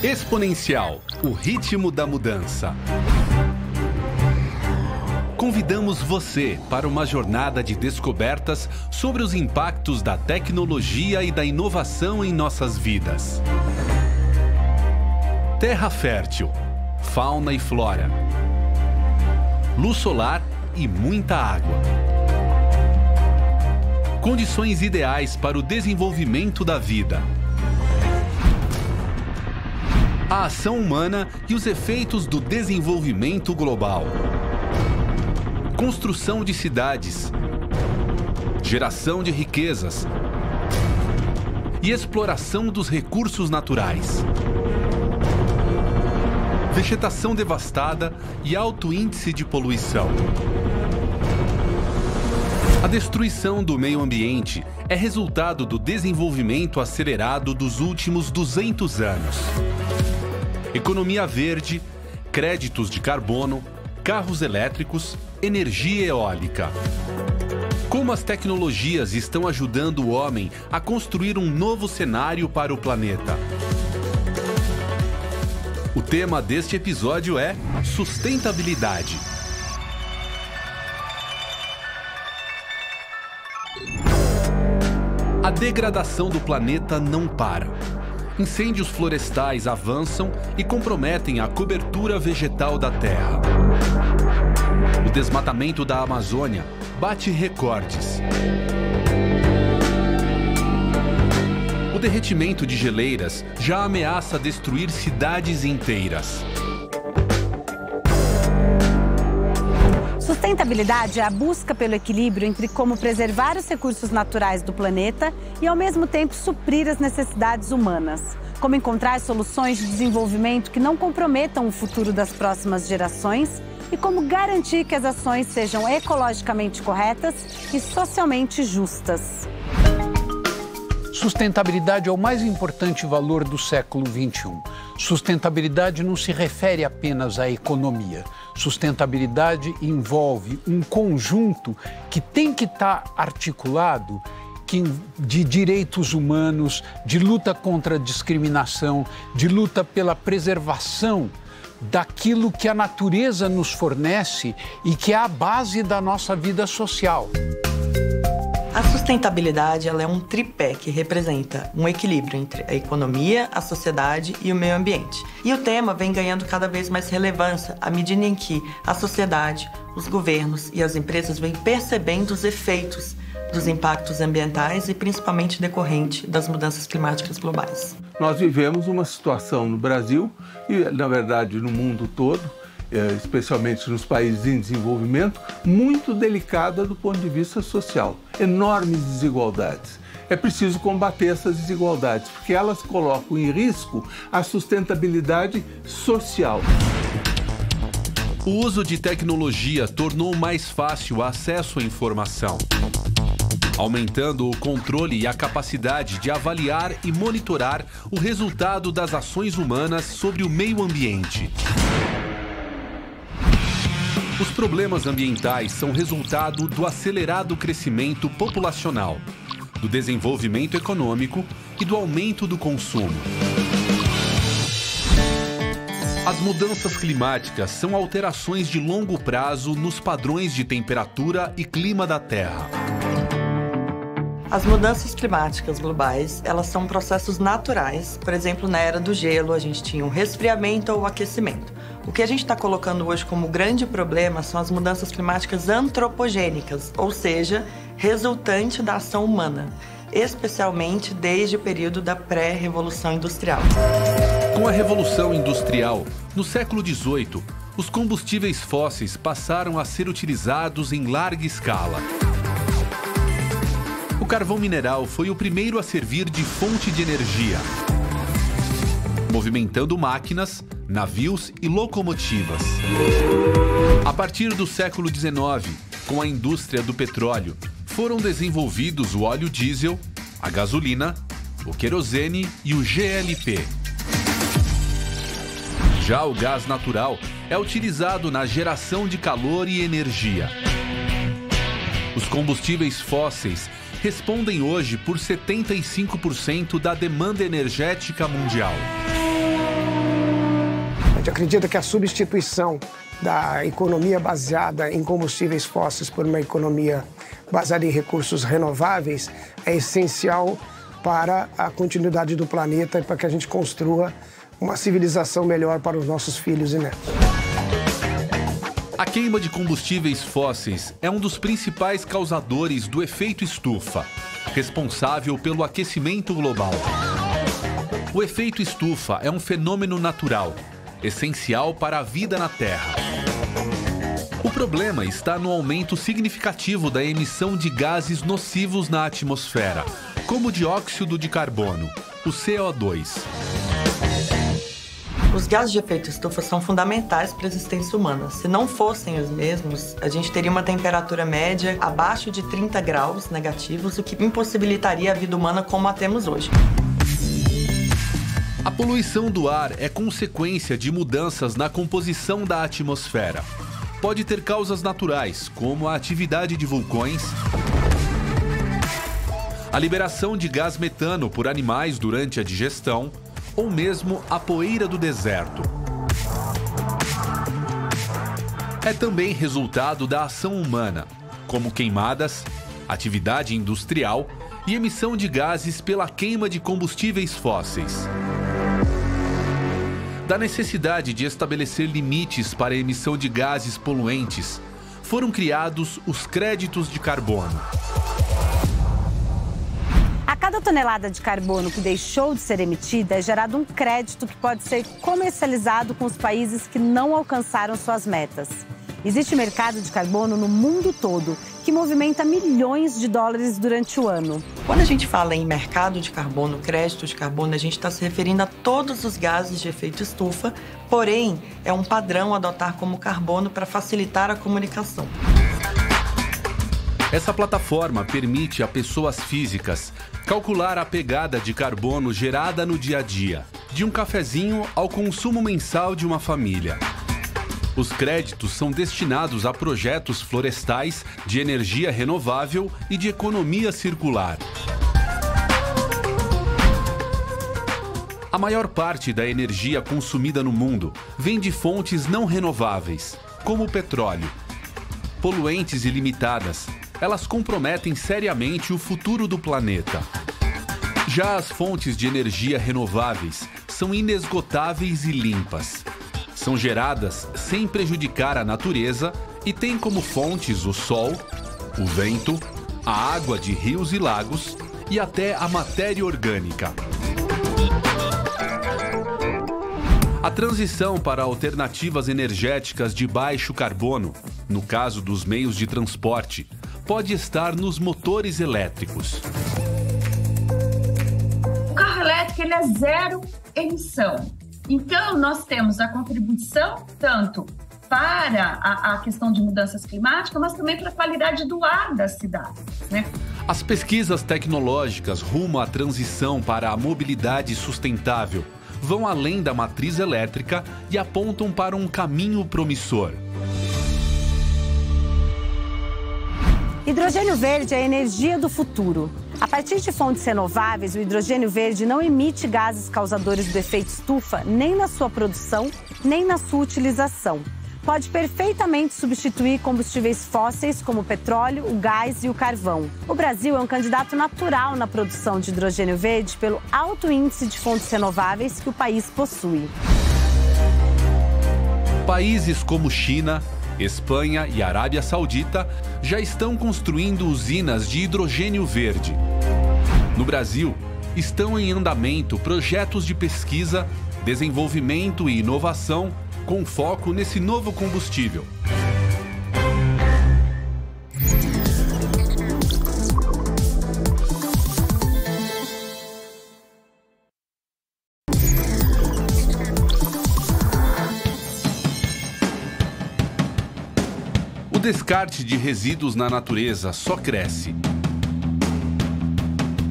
Exponencial, o ritmo da mudança. Convidamos você para uma jornada de descobertas sobre os impactos da tecnologia e da inovação em nossas vidas. Terra fértil, fauna e flora, luz solar e muita água. Condições ideais para o desenvolvimento da vida. A ação humana e os efeitos do desenvolvimento global. Construção de cidades, geração de riquezas e exploração dos recursos naturais. Vegetação devastada e alto índice de poluição. A destruição do meio ambiente é resultado do desenvolvimento acelerado dos últimos 200 anos. Economia verde, créditos de carbono, carros elétricos, energia eólica. Como as tecnologias estão ajudando o homem a construir um novo cenário para o planeta? O tema deste episódio é sustentabilidade. A degradação do planeta não para. Incêndios florestais avançam e comprometem a cobertura vegetal da Terra. O desmatamento da Amazônia bate recordes. O derretimento de geleiras já ameaça destruir cidades inteiras. Sustentabilidade é a busca pelo equilíbrio entre como preservar os recursos naturais do planeta e, ao mesmo tempo, suprir as necessidades humanas. Como encontrar soluções de desenvolvimento que não comprometam o futuro das próximas gerações e como garantir que as ações sejam ecologicamente corretas e socialmente justas. Sustentabilidade é o mais importante valor do século XXI. Sustentabilidade não se refere apenas à economia. Sustentabilidade envolve um conjunto que tem que estar articulado de direitos humanos, de luta contra a discriminação, de luta pela preservação daquilo que a natureza nos fornece e que é a base da nossa vida social. A sustentabilidade ela é um tripé que representa um equilíbrio entre a economia, a sociedade e o meio ambiente. E o tema vem ganhando cada vez mais relevância à medida em que a sociedade, os governos e as empresas vêm percebendo os efeitos dos impactos ambientais e principalmente decorrente das mudanças climáticas globais. Nós vivemos uma situação no Brasil e, na verdade, no mundo todo, especialmente nos países em desenvolvimento, muito delicada do ponto de vista social. Enormes desigualdades. É preciso combater essas desigualdades, porque elas colocam em risco a sustentabilidade social. O uso de tecnologia tornou mais fácil o acesso à informação, aumentando o controle e a capacidade de avaliar e monitorar o resultado das ações humanas sobre o meio ambiente. Os problemas ambientais são resultado do acelerado crescimento populacional, do desenvolvimento econômico e do aumento do consumo. As mudanças climáticas são alterações de longo prazo nos padrões de temperatura e clima da Terra. As mudanças climáticas globais, elas são processos naturais. Por exemplo, na era do gelo, a gente tinha um resfriamento ou aquecimento. O que a gente está colocando hoje como grande problema são as mudanças climáticas antropogênicas, ou seja, resultante da ação humana, especialmente desde o período da pré-revolução industrial. Com a Revolução Industrial, no século XVIII, os combustíveis fósseis passaram a ser utilizados em larga escala. O carvão mineral foi o primeiro a servir de fonte de energia, movimentando máquinas, navios e locomotivas. A partir do século XIX, com a indústria do petróleo, foram desenvolvidos o óleo diesel, a gasolina, o querosene e o GLP. Já o gás natural é utilizado na geração de calor e energia. Os combustíveis fósseis respondem hoje por 75% da demanda energética mundial. gente acredita que a substituição da economia baseada em combustíveis fósseis por uma economia baseada em recursos renováveis é essencial para a continuidade do planeta e para que a gente construa uma civilização melhor para os nossos filhos e netos. A queima de combustíveis fósseis é um dos principais causadores do efeito estufa, responsável pelo aquecimento global. O efeito estufa é um fenômeno natural, essencial para a vida na Terra. O problema está no aumento significativo da emissão de gases nocivos na atmosfera, como o dióxido de carbono, o CO2. Os gases de efeito estufa são fundamentais para a existência humana. Se não fossem os mesmos, a gente teria uma temperatura média abaixo de 30 graus negativos, o que impossibilitaria a vida humana como a temos hoje. A poluição do ar é consequência de mudanças na composição da atmosfera. Pode ter causas naturais, como a atividade de vulcões, a liberação de gás metano por animais durante a digestão, ou mesmo a poeira do deserto. É também resultado da ação humana, como queimadas, atividade industrial e emissão de gases pela queima de combustíveis fósseis. Da necessidade de estabelecer limites para a emissão de gases poluentes, foram criados os créditos de carbono. A cada tonelada de carbono que deixou de ser emitida é gerado um crédito que pode ser comercializado com os países que não alcançaram suas metas. Existe mercado de carbono no mundo todo, que movimenta milhões de dólares durante o ano. Quando a gente fala em mercado de carbono, crédito de carbono, a gente está se referindo a todos os gases de efeito estufa, porém, é um padrão adotar como carbono para facilitar a comunicação. Essa plataforma permite a pessoas físicas calcular a pegada de carbono gerada no dia a dia, de um cafezinho ao consumo mensal de uma família. Os créditos são destinados a projetos florestais, de energia renovável e de economia circular. A maior parte da energia consumida no mundo vem de fontes não renováveis, como o petróleo. Poluentes ilimitadas, elas comprometem seriamente o futuro do planeta. Já as fontes de energia renováveis são inesgotáveis e limpas. São geradas sem prejudicar a natureza e têm como fontes o sol, o vento, a água de rios e lagos e até a matéria orgânica. A transição para alternativas energéticas de baixo carbono, no caso dos meios de transporte, pode estar nos motores elétricos. O carro elétrico ele é zero emissão. Então, nós temos a contribuição tanto para a questão de mudanças climáticas, mas também para a qualidade do ar das cidades, né? As pesquisas tecnológicas rumo à transição para a mobilidade sustentável vão além da matriz elétrica e apontam para um caminho promissor. Hidrogênio verde é a energia do futuro. A partir de fontes renováveis, o hidrogênio verde não emite gases causadores do efeito estufa nem na sua produção, nem na sua utilização. Pode perfeitamente substituir combustíveis fósseis como o petróleo, o gás e o carvão. O Brasil é um candidato natural na produção de hidrogênio verde pelo alto índice de fontes renováveis que o país possui. Países como China, Espanha e Arábia Saudita já estão construindo usinas de hidrogênio verde. No Brasil, estão em andamento projetos de pesquisa, desenvolvimento e inovação com foco nesse novo combustível. O descarte de resíduos na natureza só cresce.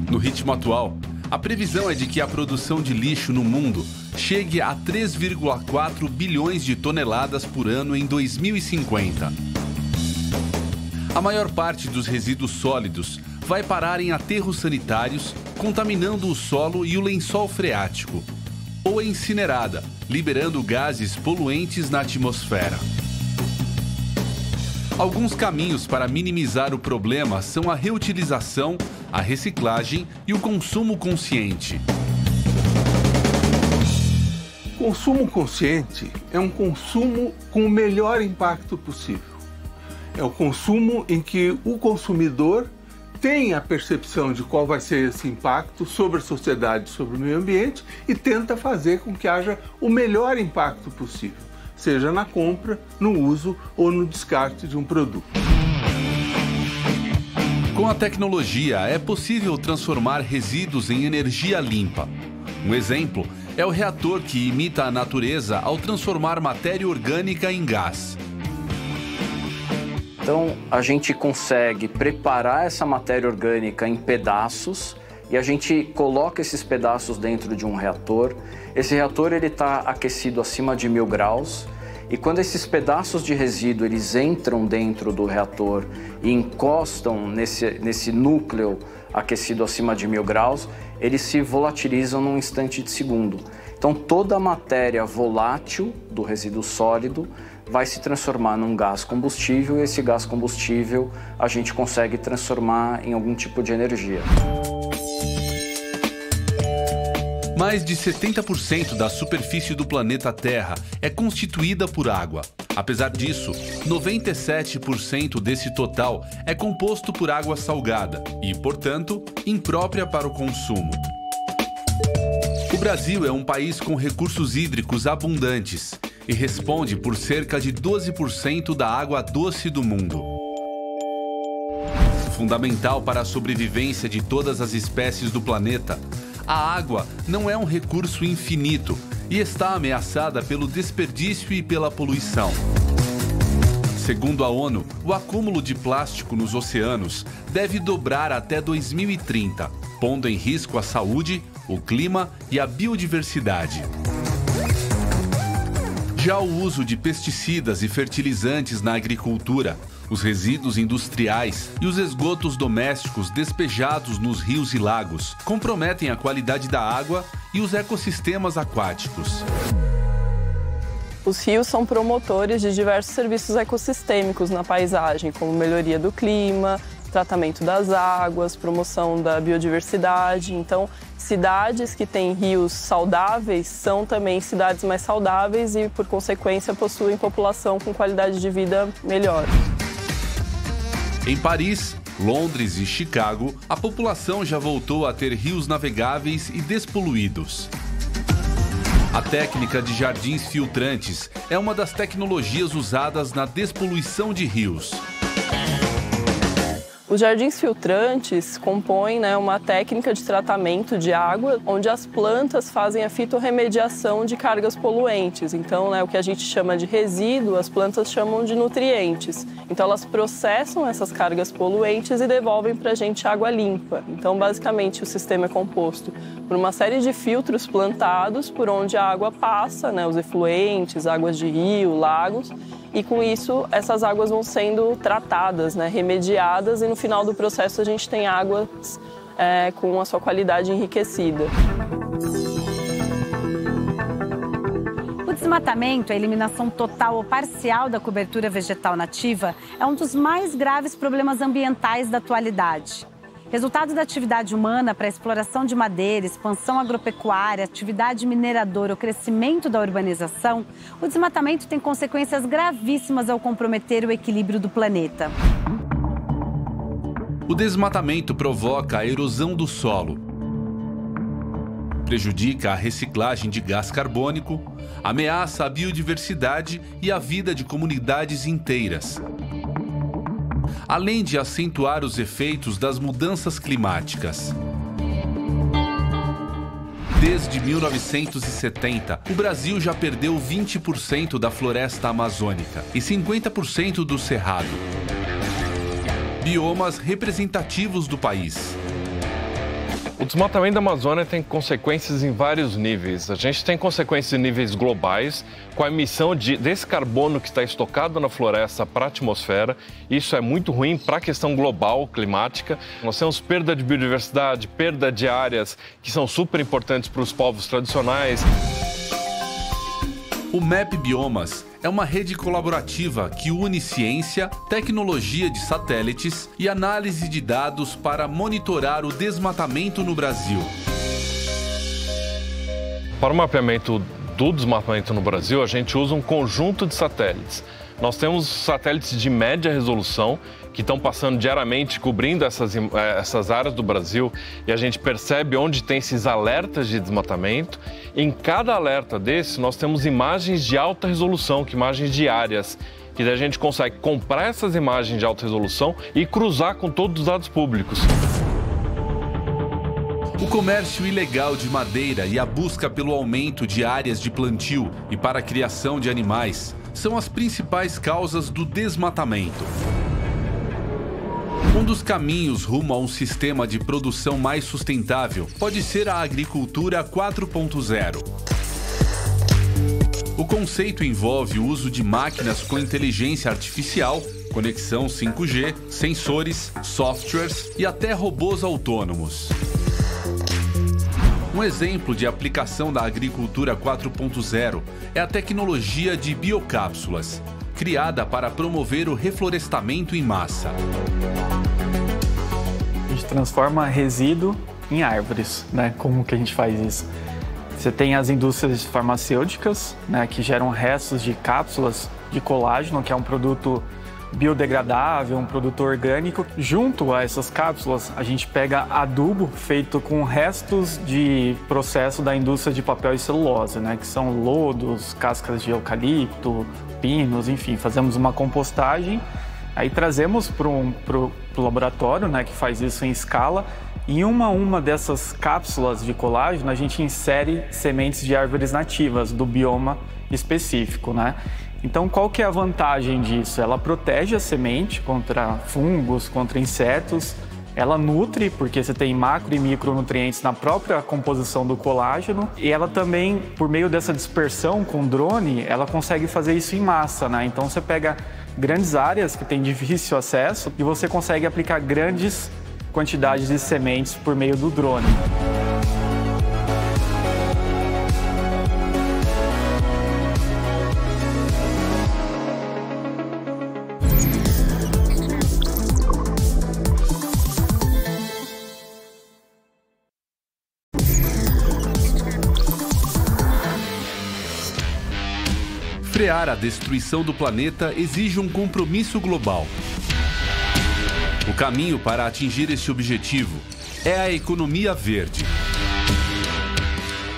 No ritmo atual, a previsão é de que a produção de lixo no mundo chegue a 3,4 bilhões de toneladas por ano em 2050. A maior parte dos resíduos sólidos vai parar em aterros sanitários, contaminando o solo e o lençol freático. ou é incinerada, liberando gases poluentes na atmosfera. Alguns caminhos para minimizar o problema são a reutilização, a reciclagem e o consumo consciente. Consumo consciente é um consumo com o melhor impacto possível. É o consumo em que o consumidor tem a percepção de qual vai ser esse impacto sobre a sociedade, sobre o meio ambiente e tenta fazer com que haja o melhor impacto possível, seja na compra, no uso ou no descarte de um produto. Com a tecnologia, é possível transformar resíduos em energia limpa. Um exemplo é o reator que imita a natureza ao transformar matéria orgânica em gás. Então, a gente consegue preparar essa matéria orgânica em pedaços e a gente coloca esses pedaços dentro de um reator. Esse reator está aquecido acima de 1000 graus e quando esses pedaços de resíduo eles entram dentro do reator e encostam nesse núcleo aquecido acima de 1000 graus, eles se volatilizam num instante de segundo. Então, toda a matéria volátil do resíduo sólido vai se transformar num gás combustível e esse gás combustível a gente consegue transformar em algum tipo de energia. Mais de 70% da superfície do planeta Terra é constituída por água. Apesar disso, 97% desse total é composto por água salgada e, portanto, imprópria para o consumo. O Brasil é um país com recursos hídricos abundantes e responde por cerca de 12% da água doce do mundo. Fundamental para a sobrevivência de todas as espécies do planeta, a água não é um recurso infinito e está ameaçada pelo desperdício e pela poluição. Segundo a ONU, o acúmulo de plástico nos oceanos deve dobrar até 2030, pondo em risco a saúde, o clima e a biodiversidade. Já o uso de pesticidas e fertilizantes na agricultura, os resíduos industriais e os esgotos domésticos despejados nos rios e lagos comprometem a qualidade da água e os ecossistemas aquáticos. Os rios são promotores de diversos serviços ecossistêmicos na paisagem, como melhoria do clima, tratamento das águas, promoção da biodiversidade. Então, cidades que têm rios saudáveis são também cidades mais saudáveis e, por consequência, possuem população com qualidade de vida melhor. Em Paris, Londres e Chicago, a população já voltou a ter rios navegáveis e despoluídos. A técnica de jardins filtrantes é uma das tecnologias usadas na despoluição de rios. Os jardins filtrantes compõem uma técnica de tratamento de água, onde as plantas fazem a fitorremediação de cargas poluentes. Então, o que a gente chama de resíduo, as plantas chamam de nutrientes. Então, elas processam essas cargas poluentes e devolvem para a gente água limpa. Então, basicamente, o sistema é composto por uma série de filtros plantados por onde a água passa, os efluentes, águas de rio, lagos. E com isso, essas águas vão sendo tratadas, remediadas, e no final do processo a gente tem águas com a sua qualidade enriquecida. O desmatamento, a eliminação total ou parcial da cobertura vegetal nativa, é um dos mais graves problemas ambientais da atualidade. Resultado da atividade humana para a exploração de madeira, expansão agropecuária, atividade mineradora ou crescimento da urbanização, o desmatamento tem consequências gravíssimas ao comprometer o equilíbrio do planeta. O desmatamento provoca a erosão do solo, prejudica a reciclagem de gás carbônico, ameaça a biodiversidade e a vida de comunidades inteiras, além de acentuar os efeitos das mudanças climáticas. Desde 1970, o Brasil já perdeu 20% da floresta amazônica e 50% do cerrado. Biomas representativos do país. O desmatamento da Amazônia tem consequências em vários níveis. A gente tem consequências em níveis globais, com a emissão desse carbono que está estocado na floresta para a atmosfera. Isso é muito ruim para a questão global, climática. Nós temos perda de biodiversidade, perda de áreas que são super importantes para os povos tradicionais. O MAP Biomas é uma rede colaborativa que une ciência, tecnologia de satélites e análise de dados para monitorar o desmatamento no Brasil. Para o mapeamento do desmatamento no Brasil, a gente usa um conjunto de satélites. Nós temos satélites de média resolução que estão passando diariamente, cobrindo essas áreas do Brasil, e a gente percebe onde tem esses alertas de desmatamento. Em cada alerta desse, nós temos imagens de alta resolução, imagens diárias, que daí a gente consegue comprar essas imagens de alta resolução e cruzar com todos os dados públicos. O comércio ilegal de madeira e a busca pelo aumento de áreas de plantio e para a criação de animais são as principais causas do desmatamento. Um dos caminhos rumo a um sistema de produção mais sustentável pode ser a agricultura 4.0. O conceito envolve o uso de máquinas com inteligência artificial, conexão 5G, sensores, softwares e até robôs autônomos. Um exemplo de aplicação da agricultura 4.0 é a tecnologia de biocápsulas, criada para promover o reflorestamento em massa. A gente transforma resíduo em árvores, né? Como que a gente faz isso? Você tem as indústrias farmacêuticas, né, que geram restos de cápsulas de colágeno, que é um produto biodegradável, um produto orgânico. Junto a essas cápsulas, a gente pega adubo feito com restos de processo da indústria de papel e celulose, né, que são lodos, cascas de eucalipto, pinos, enfim, fazemos uma compostagem, aí trazemos para o laboratório, né, que faz isso em escala. Em uma dessas cápsulas de colágeno, a gente insere sementes de árvores nativas do bioma específico, né? Então, qual que é a vantagem disso? Ela protege a semente contra fungos, contra insetos, ela nutre, porque você tem macro e micronutrientes na própria composição do colágeno, e ela também, por meio dessa dispersão com drone, ela consegue fazer isso em massa, né? Então, você pega grandes áreas que têm difícil acesso e você consegue aplicar grandes quantidades de sementes por meio do drone. Frear a destruição do planeta exige um compromisso global. O caminho para atingir este objetivo é a economia verde.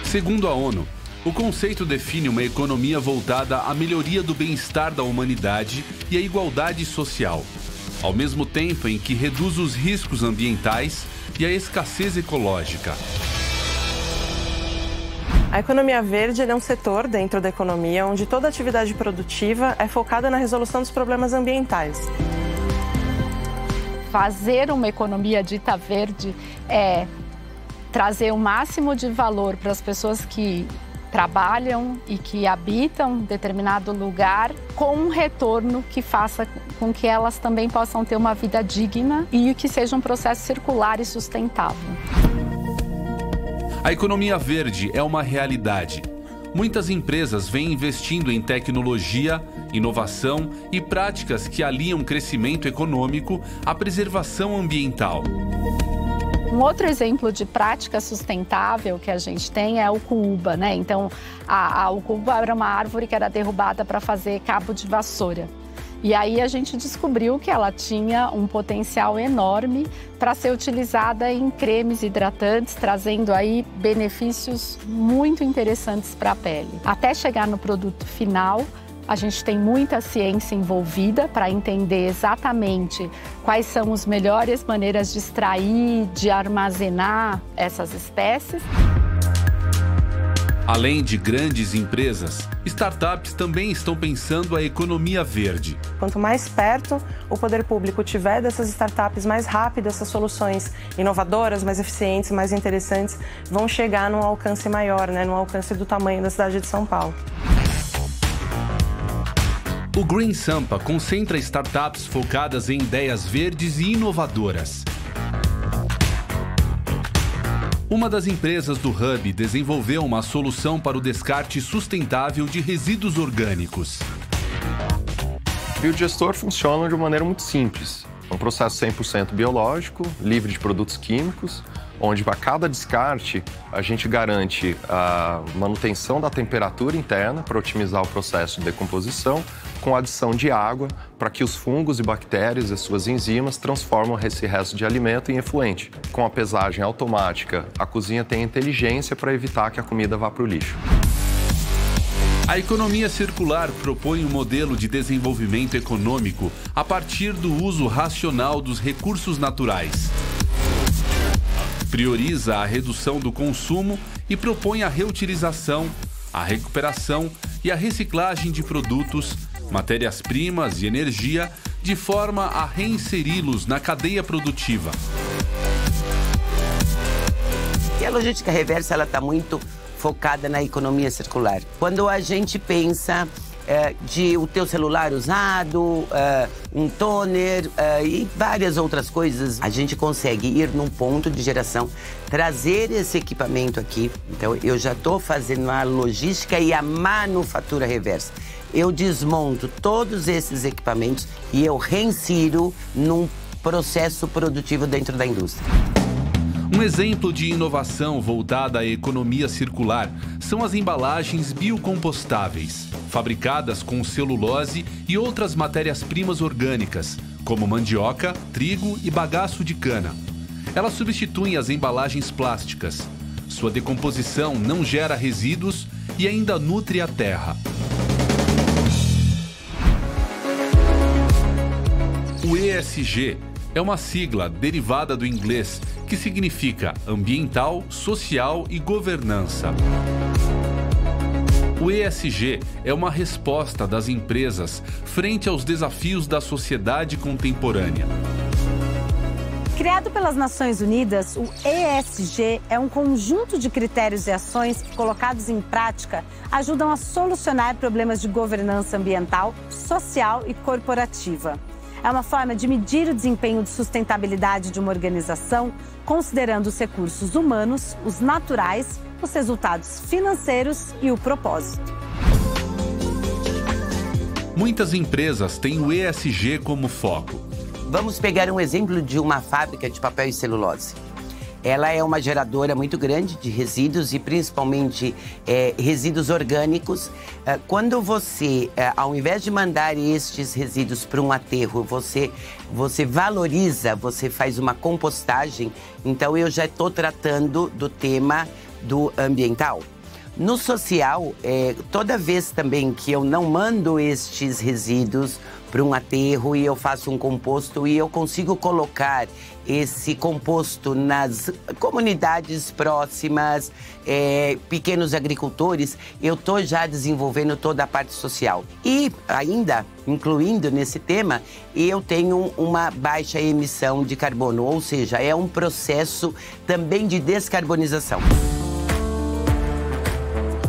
Segundo a ONU, o conceito define uma economia voltada à melhoria do bem-estar da humanidade e à igualdade social, ao mesmo tempo em que reduz os riscos ambientais e a escassez ecológica. A economia verde é um setor dentro da economia onde toda atividade produtiva é focada na resolução dos problemas ambientais. Fazer uma economia dita verde é trazer o máximo de valor para as pessoas que trabalham e que habitam determinado lugar, com um retorno que faça com que elas também possam ter uma vida digna e que seja um processo circular e sustentável. A economia verde é uma realidade. Muitas empresas vêm investindo em tecnologia, inovação e práticas que aliam crescimento econômico à preservação ambiental. Um outro exemplo de prática sustentável que a gente tem é a ucuúba, né? Então, a ucuúba era uma árvore que era derrubada para fazer cabo de vassoura. E aí a gente descobriu que ela tinha um potencial enorme para ser utilizada em cremes hidratantes, trazendo aí benefícios muito interessantes para a pele. Até chegar no produto final, a gente tem muita ciência envolvida para entender exatamente quais são as melhores maneiras de extrair, de armazenar essas espécies. Além de grandes empresas, startups também estão pensando a economia verde. Quanto mais perto o poder público tiver dessas startups, mais rápido essas soluções inovadoras, mais eficientes, mais interessantes, vão chegar num alcance maior, num alcance do tamanho da cidade de São Paulo. O Green Sampa concentra startups focadas em ideias verdes e inovadoras. Uma das empresas do Hub desenvolveu uma solução para o descarte sustentável de resíduos orgânicos. O biodigestor funciona de uma maneira muito simples. É um processo 100% biológico, livre de produtos químicos, onde para cada descarte a gente garante a manutenção da temperatura interna para otimizar o processo de decomposição, com adição de água para que os fungos e bactérias e suas enzimas transformam esse resto de alimento em efluente. Com a pesagem automática, a cozinha tem inteligência para evitar que a comida vá para o lixo. A economia circular propõe um modelo de desenvolvimento econômico a partir do uso racional dos recursos naturais. Prioriza a redução do consumo e propõe a reutilização, a recuperação e a reciclagem de produtos, matérias-primas e energia, de forma a reinseri-los na cadeia produtiva. E a logística reversa está muito focada na economia circular. Quando a gente pensa de o teu celular usado, um toner e várias outras coisas, a gente consegue ir num ponto de geração, trazer esse equipamento aqui. Então, eu já estou fazendo a logística e a manufatura reversa. Eu desmonto todos esses equipamentos e eu reinsiro num processo produtivo dentro da indústria. Um exemplo de inovação voltada à economia circular são as embalagens biocompostáveis, fabricadas com celulose e outras matérias-primas orgânicas, como mandioca, trigo e bagaço de cana. Elas substituem as embalagens plásticas. Sua decomposição não gera resíduos e ainda nutre a terra. O ESG é uma sigla derivada do inglês que significa ambiental, social e governança. O ESG é uma resposta das empresas frente aos desafios da sociedade contemporânea. Criado pelas Nações Unidas, o ESG é um conjunto de critérios e ações que, colocados em prática, ajudam a solucionar problemas de governança ambiental, social e corporativa. É uma forma de medir o desempenho de sustentabilidade de uma organização, considerando os recursos humanos, os naturais, os resultados financeiros e o propósito. Muitas empresas têm o ESG como foco. Vamos pegar um exemplo de uma fábrica de papel e celulose. Ela é uma geradora muito grande de resíduos e principalmente resíduos orgânicos. Quando você, ao invés de mandar estes resíduos para um aterro, você valoriza, você faz uma compostagem. Então eu já estou tratando do tema do ambiental. No social, toda vez também que eu não mando estes resíduos para um aterro e eu faço um composto e eu consigo colocar esse composto nas comunidades próximas, pequenos agricultores, eu estou já desenvolvendo toda a parte social. E ainda, incluindo nesse tema, eu tenho uma baixa emissão de carbono, ou seja, é um processo também de descarbonização.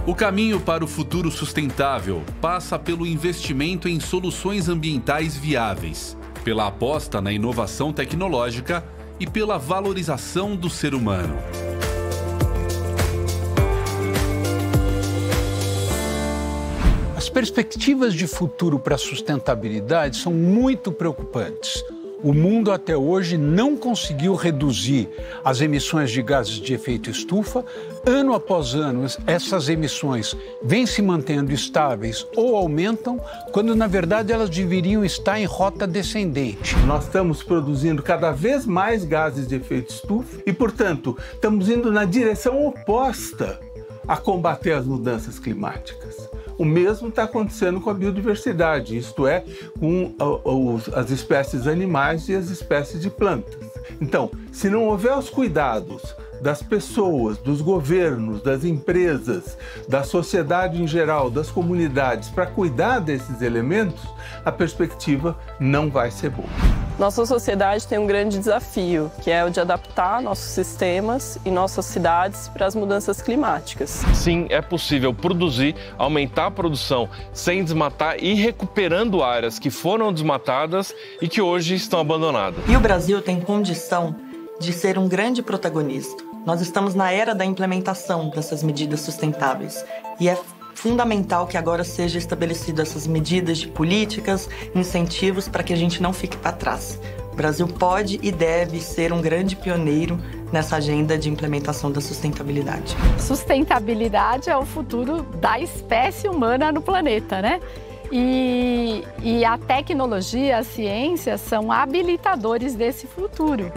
O caminho para o futuro sustentável passa pelo investimento em soluções ambientais viáveis, pela aposta na inovação tecnológica e pela valorização do ser humano. As perspectivas de futuro para a sustentabilidade são muito preocupantes. O mundo até hoje não conseguiu reduzir as emissões de gases de efeito estufa. Ano após ano, essas emissões vêm se mantendo estáveis ou aumentam, quando na verdade elas deveriam estar em rota descendente. Nós estamos produzindo cada vez mais gases de efeito estufa e, portanto, estamos indo na direção oposta a combater as mudanças climáticas. O mesmo está acontecendo com a biodiversidade, isto é, com as espécies animais e as espécies de plantas. Então, se não houver os cuidados das pessoas, dos governos, das empresas, da sociedade em geral, das comunidades, para cuidar desses elementos, a perspectiva não vai ser boa. Nossa sociedade tem um grande desafio, que é o de adaptar nossos sistemas e nossas cidades para as mudanças climáticas. Sim, é possível produzir, aumentar a produção sem desmatar e recuperando áreas que foram desmatadas e que hoje estão abandonadas. E o Brasil tem condição de ser um grande protagonista. Nós estamos na era da implementação dessas medidas sustentáveis e é fundamental que agora seja estabelecido essas medidas de políticas, incentivos para que a gente não fique para trás. O Brasil pode e deve ser um grande pioneiro nessa agenda de implementação da sustentabilidade. Sustentabilidade é o futuro da espécie humana no planeta, né? E a tecnologia, a ciência são habilitadores desse futuro.